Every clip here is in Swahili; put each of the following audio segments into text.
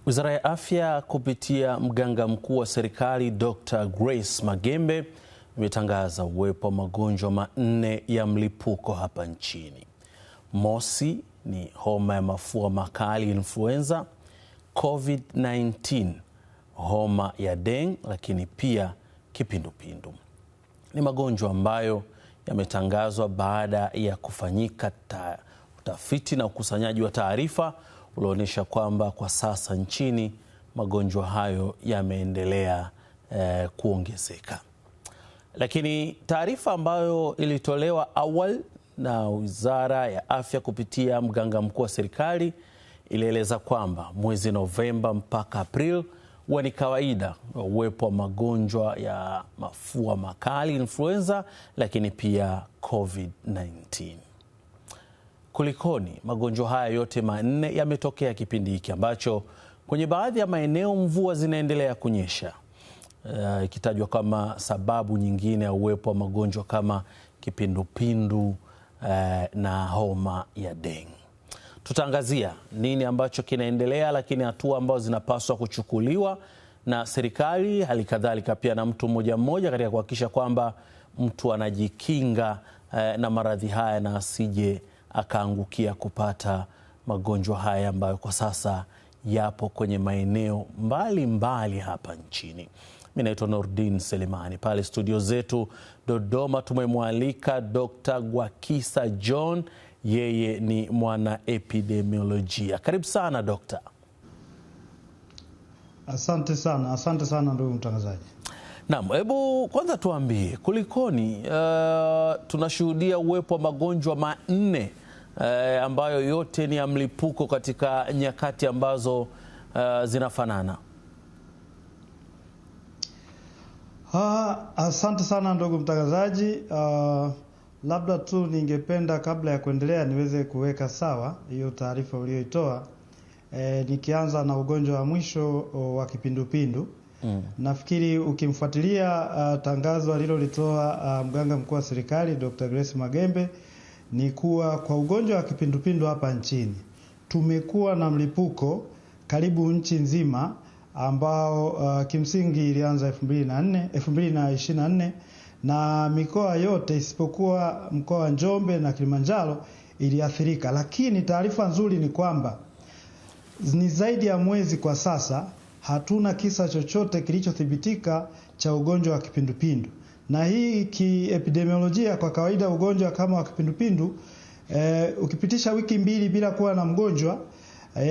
Wizara ya Afya kupitia mganga mkuu wa serikali Dr. Grace Magembe imetangaza uwepo wa magonjwa manne ya mlipuko hapa nchini. Mosi ni homa ya mafua makali influenza, COVID-19, homa ya dengue, lakini pia kipindupindu. Ni magonjwa ambayo yametangazwa baada ya kufanyika utafiti na ukusanyaji wa taarifa ulionyesha kwamba kwa sasa nchini magonjwa hayo yameendelea kuongezeka. Lakini taarifa ambayo ilitolewa awali na Wizara ya Afya kupitia mganga mkuu wa serikali ilieleza kwamba mwezi Novemba mpaka April huwa ni kawaida uwepo wa magonjwa ya mafua makali influenza, lakini pia COVID-19. Kulikoni magonjwa haya yote manne yametokea kipindi hiki ambacho kwenye baadhi ya maeneo mvua zinaendelea kunyesha, ikitajwa kama sababu nyingine ya uwepo wa magonjwa kama kipindupindu na homa ya dengue. Tutaangazia nini ambacho kinaendelea, lakini hatua ambazo zinapaswa kuchukuliwa na serikali, hali kadhalika pia na mtu mmoja mmoja katika kuhakikisha kwamba mtu anajikinga na maradhi haya na asije akaangukia kupata magonjwa haya ambayo kwa sasa yapo kwenye maeneo mbalimbali hapa nchini. Mimi naitwa Nordin Selemani. Pale studio zetu Dodoma tumemwalika Dr. Gwakisa John, yeye ni mwana epidemiolojia. Karibu sana Dokta. Asante sana ndugu mtangazaji. Naam, hebu kwanza tuambie kulikoni tunashuhudia uwepo wa magonjwa manne ambayo yote ni ya mlipuko katika nyakati ambazo zinafanana. Asante sana ndugu mtangazaji. Labda tu ningependa kabla ya kuendelea niweze kuweka sawa hiyo taarifa uliyoitoa. Nikianza na ugonjwa wa mwisho wa kipindupindu. Nafikiri ukimfuatilia tangazo alilolitoa mganga mkuu wa serikali Dr. Grace Magembe ni kuwa kwa ugonjwa wa kipindupindu hapa nchini tumekuwa na mlipuko karibu nchi nzima ambao kimsingi ilianza 2024 na mikoa yote isipokuwa mkoa wa Njombe na Kilimanjaro iliathirika. Lakini taarifa nzuri ni kwamba ni zaidi ya mwezi kwa sasa hatuna kisa chochote kilichothibitika cha ugonjwa wa kipindupindu. Na hii kiepidemiolojia kwa kawaida ugonjwa kama wa kipindupindu ukipitisha wiki 2 bila kuwa na mgonjwa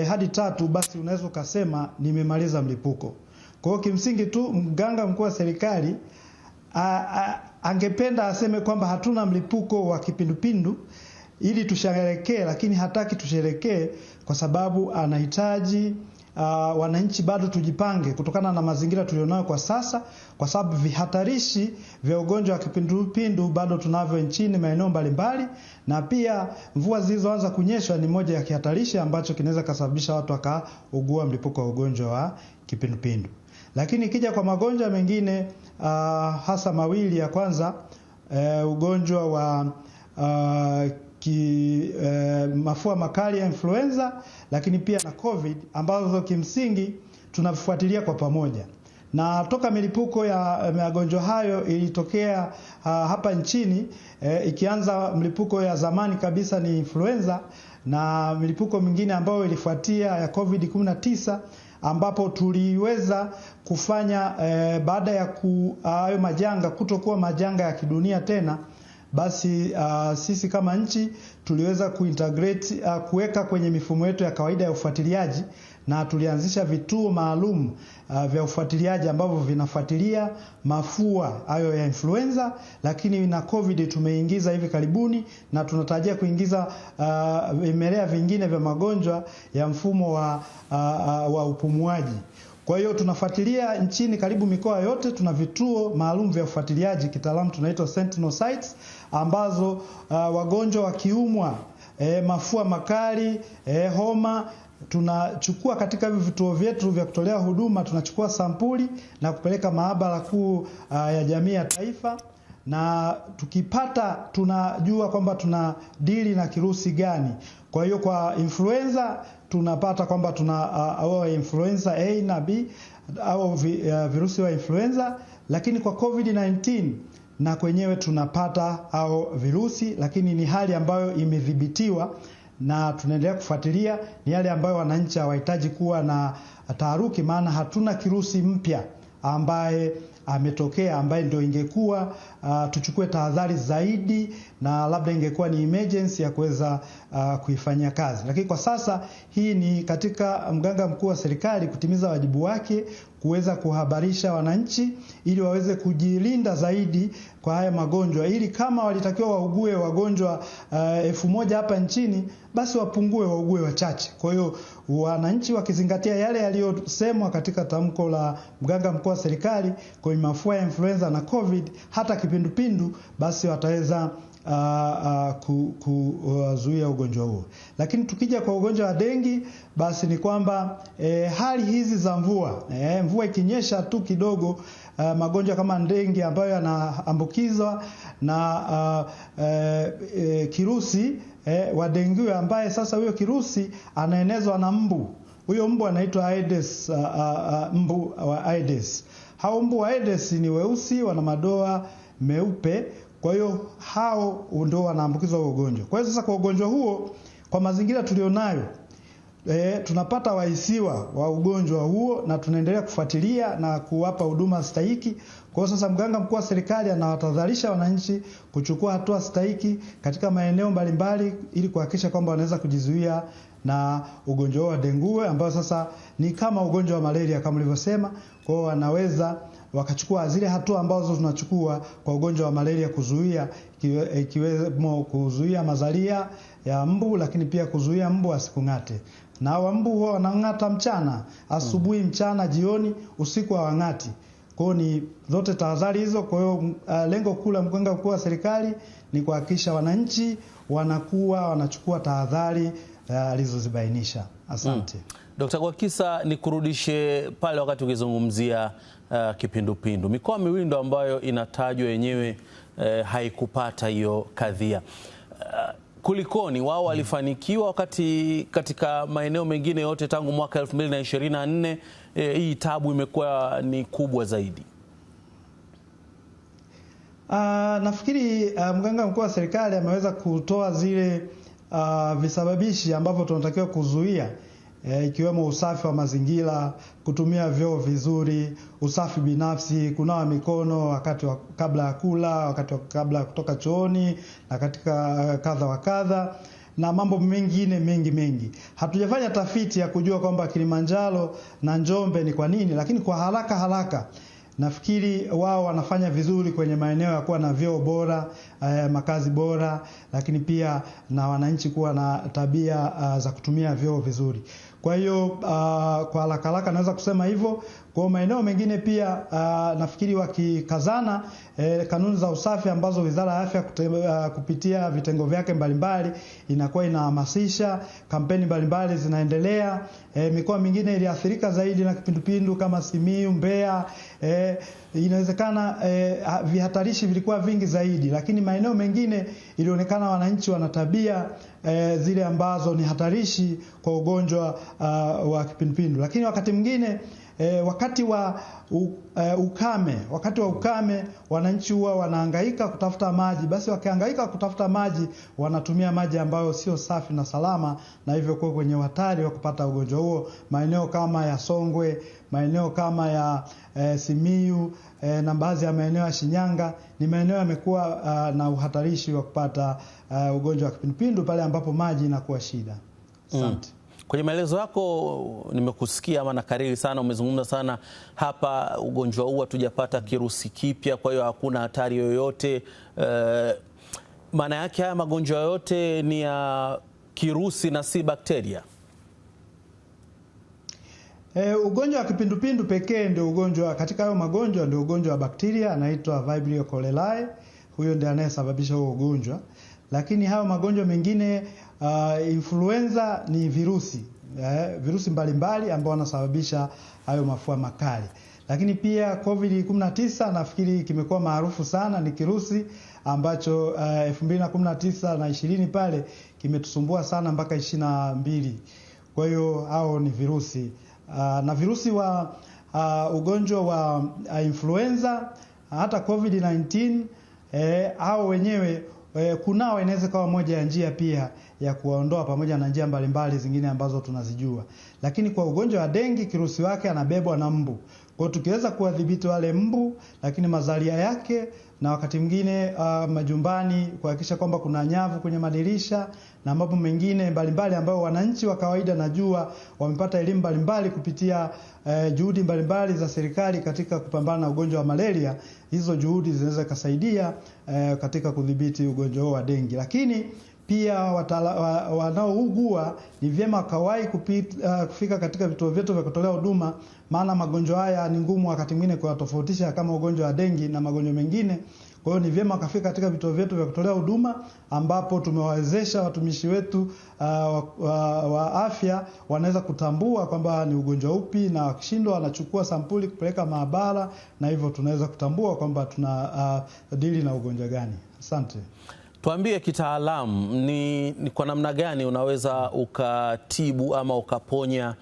hadi 3 basi unaweza kusema nimemaliza mlipuko. Kwa hiyo kimsingi tu mganga mkuu wa serikali angependa aseme kwamba hatuna mlipuko wa kipindupindu ili tusherehekee, lakini hataki tusherehekee kwa sababu anahitaji wananchi bado tujipange kutokana na mazingira tulionayo kwa sasa, kwa sababu vihatarishi vya ugonjwa wa kipindupindu bado tunavyo nchini maeneo mbalimbali, na pia mvua zilizoanza kunyesha ni moja ya kihatarishi ambacho kinaweza kusababisha watu wakaugua mlipuko wa ugonjwa wa kipindupindu. Lakini ikija kwa magonjwa mengine hasa mawili, ya kwanza ugonjwa wa mafua makali ya influenza, lakini pia na COVID ambazo kimsingi tunafuatilia kwa pamoja. Na toka milipuko ya magonjwa hayo ilitokea hapa nchini, ikianza mlipuko ya zamani kabisa ni influenza na milipuko mingine ambayo ilifuatia ya COVID-19 ambapo tuliweza kufanya baada ya hayo majanga kutokuwa majanga ya kidunia tena, basi sisi kama nchi tuliweza kuintegrate kuweka kwenye mifumo yetu ya kawaida ya ufuatiliaji, na tulianzisha vituo maalum vya ufuatiliaji ambavyo vinafuatilia mafua hayo ya influenza, lakini na COVID tumeingiza hivi karibuni na tunatarajia kuingiza vimelea vingine vya magonjwa ya mfumo wa upumuaji. Kwa hiyo tunafuatilia nchini karibu mikoa yote, tuna vituo maalum vya ufuatiliaji, kitaalamu tunaitwa sentinel sites, ambazo wagonjwa wakiumwa mafua makali, homa, tunachukua katika hivi vituo vyetu vya kutolea huduma, tunachukua sampuli na kupeleka maabara kuu ya jamii ya taifa na tukipata tunajua kwamba tuna dili na kirusi gani. Kwa hiyo kwa influenza tunapata kwamba tuna au influenza A na B au virusi wa influenza, lakini kwa COVID-19 na kwenyewe tunapata au virusi, lakini ni hali ambayo imedhibitiwa na tunaendelea kufuatilia. Ni yale ambayo wananchi hawahitaji kuwa na taharuki, maana hatuna kirusi mpya ambaye ametokea ambaye ndio ingekuwa tuchukue tahadhari zaidi na labda ingekuwa ni emergency ya kuweza kuifanyia kazi. Lakini kwa sasa hii ni katika mganga mkuu wa serikali kutimiza wajibu wake kuweza kuhabarisha wananchi ili waweze kujilinda zaidi kwa haya magonjwa, ili kama walitakiwa waugue wagonjwa 1000 hapa nchini, basi wapungue waugue wachache. Kwa hiyo wananchi wakizingatia yale yaliyosemwa katika tamko la mganga mkuu wa serikali kwenye mafua ya influenza na COVID, hata kipindupindu, basi wataweza kuzuia ugonjwa huo. Lakini tukija kwa ugonjwa wa dengi, basi ni kwamba hali hizi za mvua ikinyesha tu kidogo, magonjwa kama dengi ambayo yanaambukizwa na kirusi wa dengue, ambaye sasa huyo kirusi anaenezwa na mbu. Huyo mbu anaitwa Aedes, mbu wa Aedes. Hao mbu wa Aedes ni weusi, wana madoa meupe. Kwa hiyo hao ndio wanaambukizwa ugonjwa. Kwa hiyo sasa kwa ugonjwa huo, kwa mazingira tulionayo, tunapata wahisiwa wa ugonjwa huo na tunaendelea kufuatilia na kuwapa huduma stahiki. Kwa hiyo sasa mganga mkuu wa serikali anawatahadharisha wananchi kuchukua hatua stahiki katika maeneo mbalimbali ili kuhakikisha kwamba wanaweza kujizuia na ugonjwa wa dengue, ambao sasa ni kama ugonjwa wa malaria kama nilivyosema. Kwa hiyo wanaweza wakachukua zile hatua ambazo tunachukua kwa ugonjwa wa malaria kuzuia, ikiwemo kuzuia mazalia ya mbu, lakini pia kuzuia mbu asikung'ate. Na wa mbu huwa wanang'ata mchana, asubuhi, mchana, jioni, usiku hawang'ati. Kwa hiyo ni zote tahadhari hizo. Kwa hiyo lengo kuu la mganga mkuu wa serikali ni kuhakikisha wananchi wanachukua tahadhari alizozibainisha. Asante. Dr. Gwakisa, nikurudishe pale wakati ukizungumzia kipindupindu. Mikoa miwili ndo ambayo inatajwa yenyewe haikupata hiyo kadhia. Kulikoni? Wao walifanikiwa wakati katika maeneo mengine yote tangu mwaka 2024 hii tabu imekuwa ni kubwa zaidi? Nafikiri mganga mkuu wa serikali ameweza kutoa zile visababishi ambavyo tunatakiwa kuzuia, ikiwemo usafi wa mazingira, kutumia vyoo vizuri, usafi binafsi, kunawa mikono wakati kabla ya kula, wakati kabla ya kutoka chooni na katika kadha wa kadha, na mambo mengine mengi. Hatujafanya tafiti ya kujua kwamba Kilimanjaro na Njombe ni kwa nini, lakini kwa haraka nafikiri wao wanafanya vizuri kwenye maeneo ya kuwa na vyoo bora, makazi bora, lakini pia na wananchi kuwa na tabia za kutumia vyoo vizuri. Kwa hiyo kwa haraka naweza kusema hivyo. Kwa maeneo mengine pia nafikiri wakikazana kanuni za usafi ambazo Wizara ya Afya kupitia vitengo vyake mbalimbali inakuwa inahamasisha, kampeni mbalimbali zinaendelea. Mikoa mingine iliathirika zaidi na kipindupindu kama Simiyu, Mbeya, inawezekana vihatarishi vilikuwa vingi zaidi, lakini maeneo mengine ilionekana wananchi wana tabia zile ambazo ni hatarishi kwa ugonjwa wa kipindupindu. Lakini wakati mwingine wakati wa ukame wananchi huwa wanahangaika kutafuta maji. Basi wakihangaika kutafuta maji, wanatumia maji ambayo sio safi na salama, na hivyo kwa kwenye hatari wa kupata ugonjwa huo. Maeneo kama ya Songwe, maeneo kama ya Simiyu na baadhi ya maeneo ya Shinyanga ni maeneo yamekuwa na uhatarishi wa kupata ugonjwa wa kipindupindu pale ambapo maji inakuwa shida. Asante. Kwenye maelezo yako nimekusikia ama nakariri sana, umezungumza sana hapa ugonjwa huu hatujapata kirusi kipya, kwa hiyo hakuna hatari yoyote. Maana yake haya magonjwa yote ni ya kirusi na si bakteria? Ugonjwa wa kipindupindu pekee ndio ugonjwa, katika hayo magonjwa ndio ugonjwa wa bakteria anaitwa Vibrio cholerae. Huyo ndiye anayesababisha huo ugonjwa. Lakini hayo magonjwa mengine influenza ni virusi mbalimbali ambao wanasababisha hayo mafua makali. Lakini pia COVID-19 nafikiri kimekuwa maarufu sana, ni kirusi ambacho 2019 na 20 pale kimetusumbua sana mpaka 22. Kwa hiyo hao ni virusi na virusi wa ugonjwa wa influenza, hata COVID-19 hao wenyewe kunao inaweza kuwa moja ya njia pia ya kuwaondoa, pamoja na njia mbalimbali zingine ambazo tunazijua. Lakini kwa ugonjwa wa dengi kirusi wake anabebwa na mbu. Kwa hiyo tukiweza kuwadhibiti wale mbu, lakini mazalia yake, na wakati mwingine majumbani kuhakikisha kwamba kuna nyavu kwenye madirisha na mambo mengine mbalimbali ambayo wananchi wa kawaida najua wamepata elimu mbalimbali kupitia juhudi mbalimbali za serikali katika kupambana na ugonjwa wa malaria. Hizo juhudi zinaweza kusaidia katika kudhibiti ugonjwa wa dengi. Lakini pia wanaougua ni vyema kawahi kufika katika vituo vyetu vya kutolea huduma, maana magonjwa haya ni ngumu wakati mwingine kuyatofautisha kama ugonjwa wa dengi na magonjwa mengine. Kwa hiyo ni vyema kafika katika vituo vyetu vya kutolea huduma, ambapo tumewawezesha watumishi wetu wa afya wanaweza kutambua kwamba ni ugonjwa upi, na wakishindwa wanachukua sampuli kupeleka maabara, na hivyo tunaweza kutambua kwamba tuna dili na ugonjwa gani. Asante. Tuambie kitaalamu, ni kwa namna gani unaweza ukatibu ama ukaponya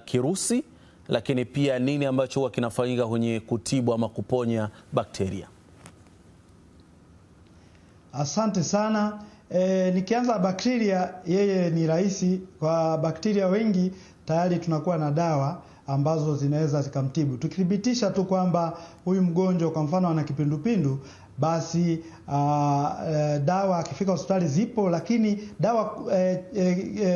kirusi, lakini pia nini ambacho huwa kinafanyika kwenye kutibu ama kuponya bakteria? Asante sana. Nikianza bakteria, yeye ni rahisi. Kwa bakteria wengi tayari tunakuwa na dawa ambazo zinaweza zikamtibu. Tukithibitisha tu kwamba huyu mgonjwa kwa mfano ana kipindupindu, basi dawa akifika hospitali zipo. Lakini dawa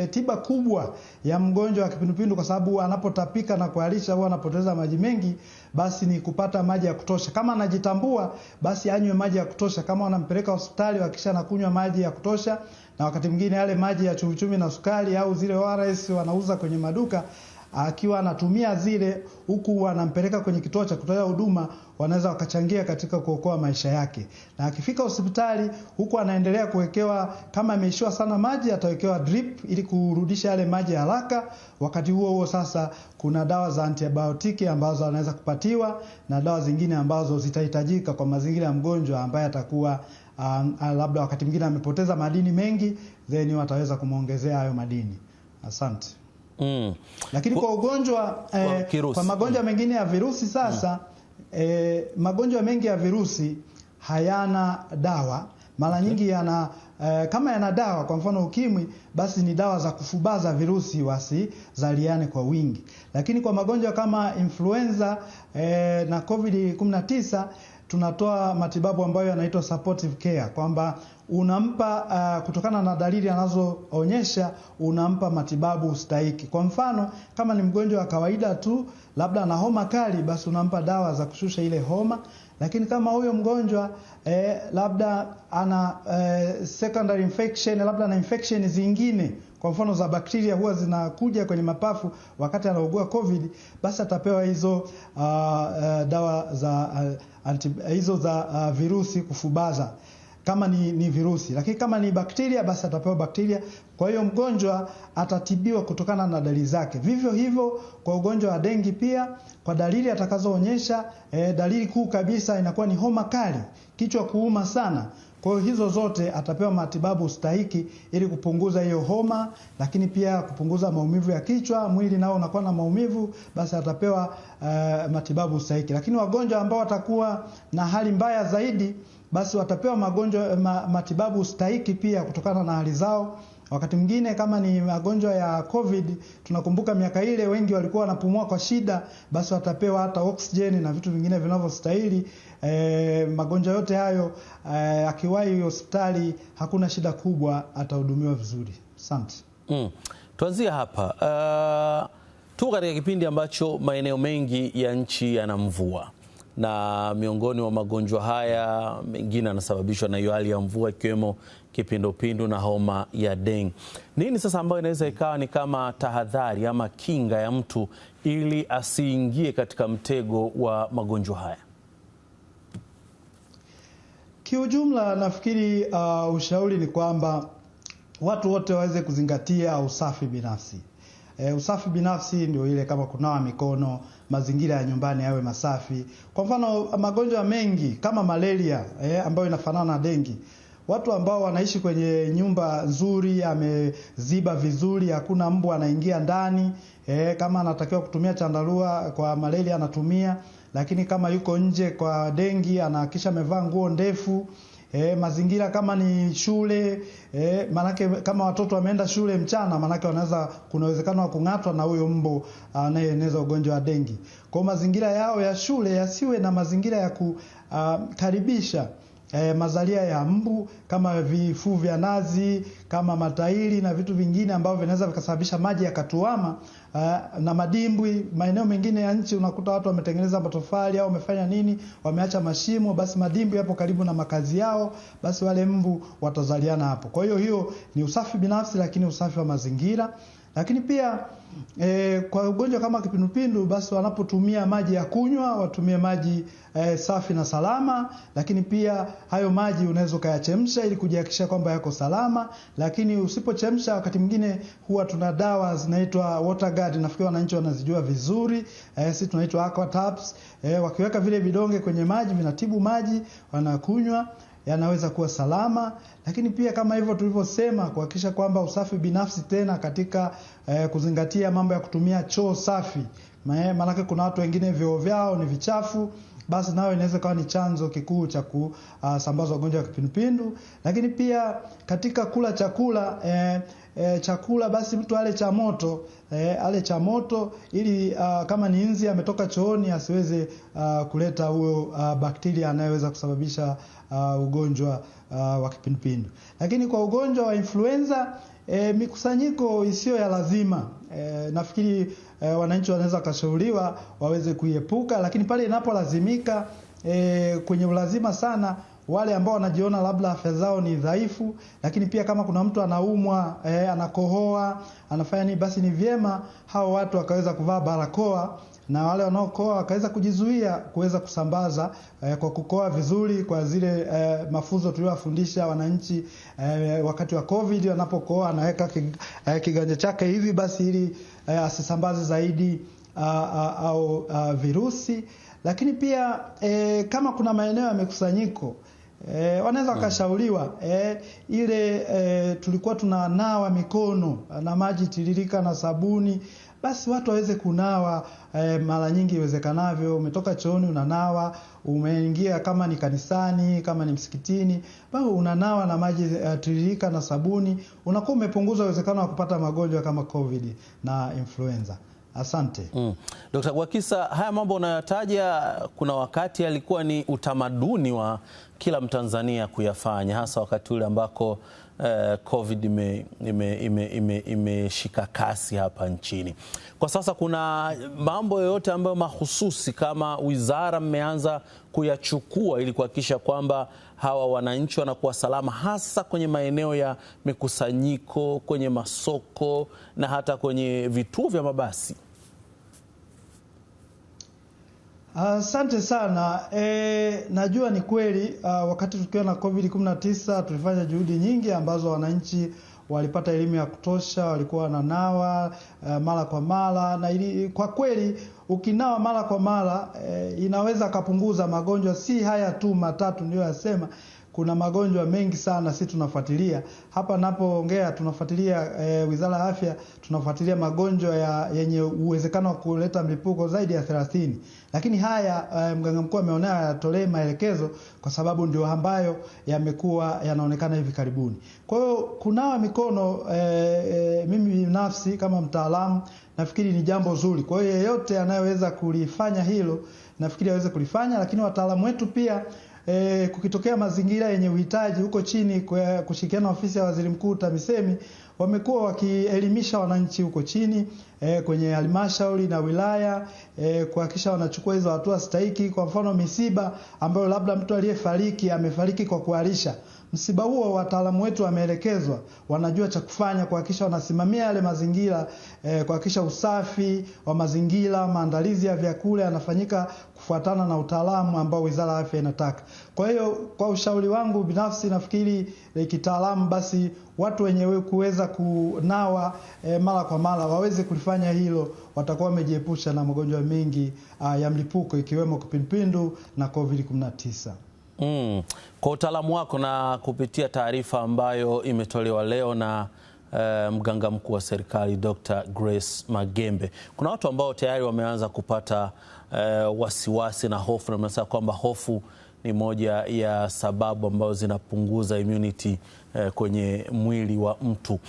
tiba kubwa ya mgonjwa wa kipindupindu, kwa sababu anapotapika na kuharisha huwa anapoteza maji mengi, basi ni kupata maji ya kutosha. Kama anajitambua, basi anywe maji ya kutosha. Kama wanampeleka hospitali, hakikisha anakunywa maji ya kutosha. Na wakati mwingine yale maji ya chumvi na sukari au zile ORS wanauza kwenye maduka, akiwa anatumia zile huku wanampeleka kwenye kituo cha kutolea huduma, wanaweza wakachangia katika kuokoa maisha yake. Na akifika hospitali huku anaendelea kuwekewa, kama ameishiwa sana maji atawekewa drip ili kurudisha yale maji haraka. Wakati huo sasa kuna dawa za antibiotiki ambazo anaweza kupatiwa, na dawa zingine ambazo zitahitajika kwa mazingira ya mgonjwa ambaye atakuwa labda wakati mwingine amepoteza madini mengi, then wataweza kumuongezea hayo madini. Asante. Lakini kwa ugonjwa kwa magonjwa mengine ya virusi sasa, magonjwa mengi ya virusi hayana dawa. Mara nyingi yana kama yana dawa, kwa mfano ukimwi, basi ni dawa za kufubaza virusi wasizaliane kwa wingi. Lakini kwa magonjwa kama influenza na COVID-19 tunatoa matibabu ambayo yanaitwa supportive care, kwamba unampa kutokana na dalili anazoonyesha, unampa matibabu stahiki. Kwa mfano kama ni mgonjwa wa kawaida tu, labda ana homa kali, basi unampa dawa za kushusha ile homa. Lakini kama huyo mgonjwa labda ana secondary infection, labda ana infection zingine, kwa mfano za bakteria huwa zinakuja kwenye mapafu wakati anaugua COVID, basi atapewa hizo dawa za hizo za virusi kufubaza kama ni virusi. Lakini kama ni bakteria, basi atapewa bakteria. Kwa hiyo mgonjwa atatibiwa kutokana na dalili zake. Vivyo hivyo kwa ugonjwa wa dengi pia, kwa dalili atakazoonyesha, dalili kuu kabisa inakuwa ni homa kali, kichwa kuuma sana. Kwa hiyo hizo zote atapewa matibabu stahiki ili kupunguza hiyo homa, lakini pia kupunguza maumivu ya kichwa, mwili nao unakuwa na maumivu, basi atapewa matibabu stahiki. Lakini wagonjwa ambao watakuwa na hali mbaya zaidi, basi watapewa matibabu stahiki pia kutokana na hali zao. Wakati mwingine kama ni magonjwa ya COVID, tunakumbuka miaka ile wengi walikuwa wanapumua kwa shida, basi watapewa hata oxygen na vitu vingine vinavyostahili. Magonjwa yote hayo akiwahi hospitali hakuna shida kubwa, atahudumiwa vizuri. Asante. Tuanzie hapa. Tuko katika kipindi ambacho maeneo mengi ya nchi yana mvua, na miongoni mwa magonjwa haya mengine yanasababishwa na hiyo hali ya mvua, ikiwemo kipindupindu na homa ya dengue. Nini sasa ambayo inaweza ikawa ni kama tahadhari ama kinga ya mtu ili asiingie katika mtego wa magonjwa haya? Kiujumla nafikiri ushauri ni kwamba watu wote waweze kuzingatia usafi binafsi. Usafi binafsi ndio ile kama kunawa mikono, mazingira ya nyumbani yawe masafi. Kwa mfano magonjwa mengi kama malaria ambayo inafanana na dengi, watu ambao wanaishi kwenye nyumba nzuri, ameziba vizuri, hakuna mbu anaingia ndani, kama anatakiwa kutumia chandarua kwa malaria anatumia, lakini kama yuko nje kwa dengi anahakisha amevaa nguo ndefu. Mazingira kama ni shule, manake kama watoto wameenda shule mchana, manake kuna uwezekano wa kung'atwa na huyo mbu anayeeneza ugonjwa wa dengi. Kwa mazingira yao ya shule yasiwe na mazingira ya kukaribisha mazalia ya mbu kama vifuu vya nazi, kama matairi na vitu vingine ambavyo vinaweza vikasababisha maji yakatuama, na madimbwi. Maeneo mengine ya nchi unakuta watu wametengeneza matofali au wamefanya nini, wameacha mashimo, basi madimbwi hapo karibu na makazi yao, basi wale mbu watazaliana hapo. Kwa hiyo ni usafi binafsi, lakini usafi wa mazingira. Lakini pia kwa ugonjwa kama kipindupindu, basi wanapotumia maji ya kunywa watumie maji safi na salama, lakini pia hayo maji unaweza kuyachemsha ili kujihakikisha kwamba yako salama. Lakini usipochemsha, wakati mwingine huwa tuna dawa zinaitwa water guard, nafikiri wananchi wanazijua vizuri, sisi tunaitwa aqua tabs. Wakiweka vile vidonge kwenye maji vinatibu maji, wanakunywa, yanaweza kuwa salama. Lakini pia kama hivyo tulivyosema, kuhakikisha kwamba usafi binafsi tena katika kuzingatia mambo ya kutumia choo safi. Maana kuna watu wengine vyoo vyao ni vichafu, basi nao inaweza kuwa ni chanzo kikuu cha kusambaza ugonjwa wa kipindupindu. Lakini pia katika kula chakula basi mtu ale cha moto ili kama ni nzi ametoka chooni asiweze kuleta huyo bakteria anayeweza kusababisha ugonjwa wa kipindupindu. Lakini kwa ugonjwa wa influenza, mikusanyiko isiyo ya lazima, nafikiri wananchi wanaweza kushauriwa waweze kuiepuka. Lakini pale inapolazimika, kwenye ulazima sana, wale ambao wanajiona labda afya zao ni dhaifu, lakini pia kama kuna mtu anaumwa, anakohoa, anafanya nini, basi ni vyema hao watu wakaweza kuvaa barakoa, na wale wanaokoa wakaweza kujizuia kuweza kusambaza kwa kukoa vizuri, kwa zile mafunzo tuliyowafundisha wananchi wakati wa COVID. Wanapokoa anaweka kiganja chake hivi basi ili asisambaze zaidi au virusi. Lakini pia kama kuna maeneo ya mikusanyiko, wanaweza wakashauriwa tulikuwa tunanawa mikono na maji tiririka na sabuni, basi watu waweze kunawa mara nyingi iwezekanavyo. Umetoka chooni unanawa, umeingia kama ni kanisani, kama ni msikitini, basi unanawa na maji tiririka na sabuni, unakuwa umepunguza uwezekano wa kupata magonjwa kama COVID na influenza. Asante. Dr. Gwakisa, haya mambo unayotaja kuna wakati alikuwa ni utamaduni wa kila Mtanzania kuyafanya, hasa wakati ule ambako COVID imeshika kasi hapa nchini. Kwa sasa kuna mambo yoyote ambayo mahususi kama wizara mmeanza kuyachukua ili kuhakikisha kwamba hawa wananchi wanakuwa salama, hasa kwenye maeneo ya mikusanyiko, kwenye masoko na hata kwenye vituo vya mabasi? Asante sana. Najua ni kweli wakati tukiwa na COVID-19 tulifanya juhudi nyingi ambazo wananchi walipata elimu ya kutosha, walikuwa wananawa mara kwa mara, na kwa kweli ukinawa mara kwa mara inaweza kupunguza magonjwa. Si haya tu matatu ndio yasema, kuna magonjwa mengi sana sisi tunafuatilia. Hapa napoongea tunafuatilia, Wizara ya Afya tunafuatilia magonjwa yenye uwezekano wa kuleta mlipuko zaidi ya 30. Lakini haya mganga mkuu ameonea yatolee maelekezo kwa sababu ndio ambayo yamekuwa yanaonekana hivi karibuni. Kwa hiyo kunawa mikono, mimi binafsi kama mtaalamu nafikiri ni jambo zuri. Kwa hiyo yeyote anayeweza kulifanya hilo nafikiri aweze kulifanya, lakini wataalamu wetu pia kukitokea mazingira yenye uhitaji huko chini, kwa kushirikiana na ofisi ya Waziri Mkuu TAMISEMI, wamekuwa wakielimisha wananchi huko chini kwenye halmashauri na wilaya kuhakikisha wanachukua hizo hatua stahiki. Kwa mfano misiba ambayo labda mtu aliyefariki amefariki kwa kuharisha, msiba huo wataalamu wetu wameelekezwa, wanajua cha kufanya kuhakikisha wanasimamia yale mazingira, kuhakikisha usafi wa mazingira, maandalizi ya vyakula yanafanyika kufuatana na utaalamu ambao Wizara ya Afya inataka. Kwa hiyo kwa ushauri wangu binafsi nafikiri kitaalamu, basi watu wenyewe kuweza kunawa mara kwa mara waweze kulifanya hilo, watakuwa wamejiepusha na magonjwa mengi ya mlipuko ikiwemo kipindupindu na COVID-19. Kwa utaalamu wako na kupitia taarifa ambayo imetolewa leo na mganga mkuu wa serikali Dr. Grace Magembe, kuna watu ambao tayari wameanza kupata wasiwasi na hofu, na mnasema kwamba hofu ni moja ya sababu ambazo zinapunguza immunity kwenye mwili wa mtu.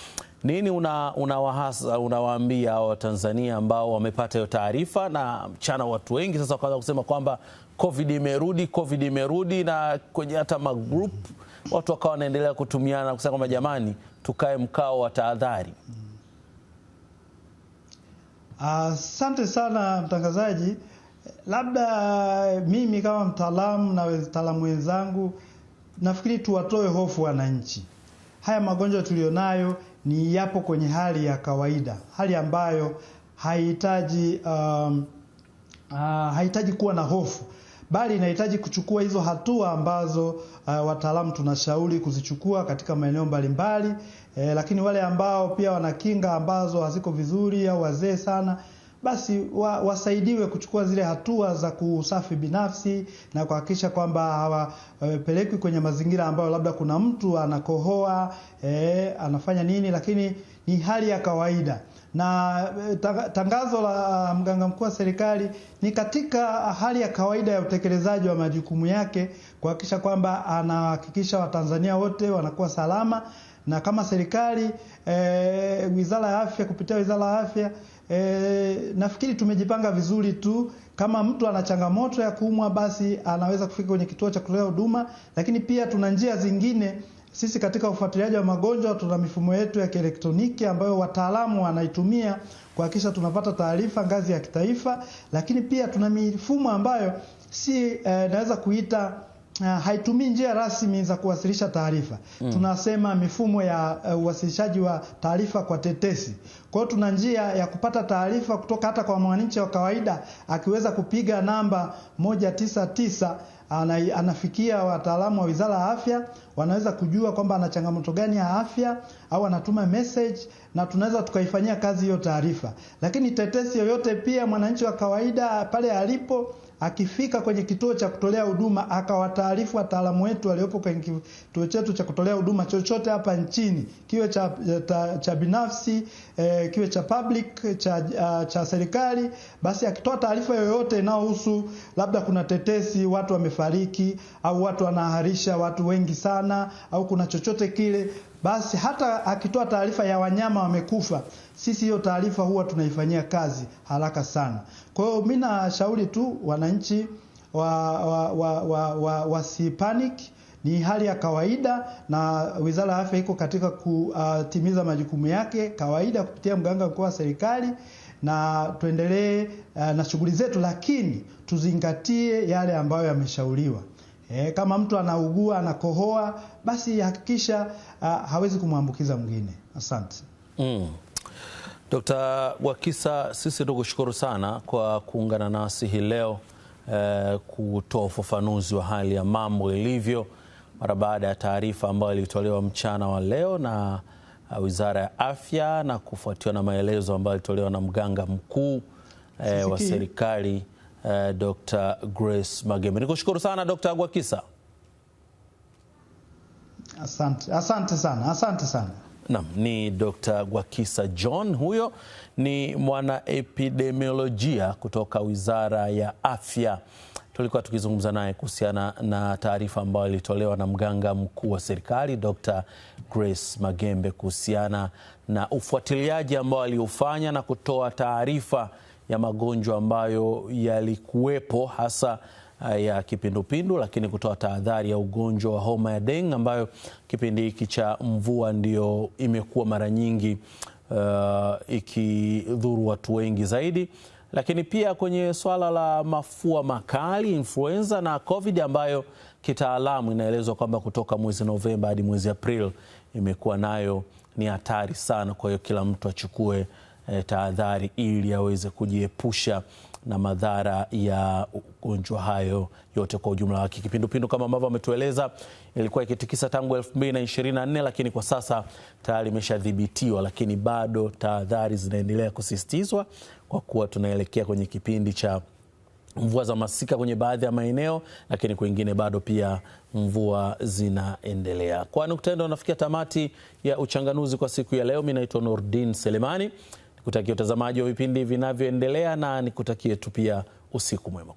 Nini unawaambia Watanzania ambao wamepata hiyo taarifa, na mchana watu wengi sasa wakaanza kusema kwamba COVID imerudi, na kwenye hata magroup watu wakawa wanaendelea kutumiana kusema kwamba jamani, tukae mkao wa tahadhari? Asante sana mtangazaji. Labda mimi kama mtaalamu na wataalamu wenzangu, nafikiri tuwatoe hofu wananchi. Haya magonjwa tulionayo ni yapo kwenye hali ya kawaida, hali ambayo haihitaji kuwa na hofu, bali inahitaji kuchukua hizo hatua ambazo wataalamu tunashauri kuzichukua katika maeneo mbalimbali. Lakini wale ambao pia wana kinga ambazo haziko vizuri au wazee sana, basi wasaidiwe kuchukua zile hatua za kusafi binafsi na kuhakikisha kwamba hawapelekwi kwenye mazingira ambayo labda kuna mtu anakohoa, anafanya nini, lakini ni hali ya kawaida. Na tangazo la mganga mkuu wa serikali ni katika hali ya kawaida ya utekelezaji wa majukumu yake, kuhakikisha kwamba anahakikisha Watanzania wote wanakuwa salama. Na kama serikali, Wizara ya Afya kupitia Wizara ya Afya, nafikiri tumejipanga vizuri tu. Kama mtu ana changamoto ya kuumwa, basi anaweza kufika kwenye kituo cha kutolea huduma, lakini pia tuna njia zingine. Sisi katika ufuatiliaji wa magonjwa tuna mifumo yetu ya kielektroniki ambayo wataalamu wanaitumia kuhakikisha tunapata taarifa ngazi ya kitaifa, lakini pia tuna mifumo ambayo naweza kuita haitumii njia rasmi za kuwasilisha taarifa. Tunasema mifumo ya uwasilishaji wa taarifa kwa tetesi. Kwa hiyo tuna njia ya kupata taarifa kutoka hata kwa mwananchi wa kawaida, akiweza kupiga namba 199 anafikia wataalamu wa Wizara ya Afya, wanaweza kujua kwamba ana changamoto gani ya afya, au anatuma message na tunaweza tukaifanyia kazi hiyo taarifa. Lakini tetesi yoyote pia mwananchi wa kawaida pale alipo, akifika kwenye kituo cha kutolea huduma akawataarifu wataalamu wetu waliopo kwenye kituo chetu cha kutolea huduma chochote hapa nchini, kiwe cha binafsi, kiwe cha public, cha serikali, basi akitoa taarifa yoyote inayohusu labda kuna tetesi watu wamefariki, au watu wanaharisha watu wengi sana, au kuna chochote kile, basi hata akitoa taarifa ya wanyama wamekufa, sisi hiyo taarifa huwa tunaifanyia kazi haraka sana. Kwa hiyo mimi nashauri tu wananchi wasipanic, ni hali ya kawaida, na Wizara ya Afya iko katika kutimiza majukumu yake kawaida kupitia mganga mkuu wa serikali, na tuendelee na shughuli zetu, lakini tuzingatie yale ambayo yameshauriwa. Kama mtu anaugua, anakohoa, basi hakikisha hawezi kumwambukiza mwingine. Asante. Dr. Gwakisa, sisi tukushukuru sana kwa kuungana nasi hii leo kutoa ufafanuzi wa hali ya mambo ilivyo mara baada ya taarifa ambayo ilitolewa mchana wa leo na Wizara ya Afya, na kufuatiwa na maelezo ambayo ilitolewa na mganga mkuu wa serikali Dr. Grace Magembe. Nikushukuru sana Dr. Gwakisa. Asante sana. Naam, ni Dr. Gwakisa John, huyo ni mwana epidemiolojia kutoka Wizara ya Afya. Tulikuwa tukizungumza naye kuhusiana na taarifa ambayo ilitolewa na mganga mkuu wa serikali Dr. Grace Magembe kuhusiana na ufuatiliaji ambao aliufanya na kutoa taarifa ya magonjwa ambayo yalikuwepo, hasa ya kipindupindu, lakini kutoa tahadhari ya ugonjwa wa homa ya dengue ambayo kipindi hiki cha mvua ndio imekuwa mara nyingi ikidhuru watu wengi zaidi. Lakini pia kwenye swala la mafua makali, influenza na COVID ambayo kitaalamu inaelezwa kwamba kutoka mwezi Novemba hadi mwezi Aprili imekuwa nayo ni hatari sana. Kwa hiyo kila mtu achukue tahadhari ili aweze kujiepusha na madhara ya ugonjwa hayo yote kwa ujumla wake. Kipindupindu kama ambavyo ametueleza ilikuwa ikitikisa tangu 2024, lakini kwa sasa tayari imeshadhibitiwa, lakini bado tahadhari zinaendelea kusisitizwa kwa kuwa tunaelekea kwenye kipindi cha mvua za masika kwenye baadhi ya maeneo, lakini kwingine bado pia mvua zinaendelea. Kwa nukta hiyo nafikia tamati ya uchanganuzi kwa siku ya leo. Mimi naitwa Nurdin Selemani. Nikutakia utazamaji wa vipindi vinavyoendelea na nikutakie tu pia usiku mwema.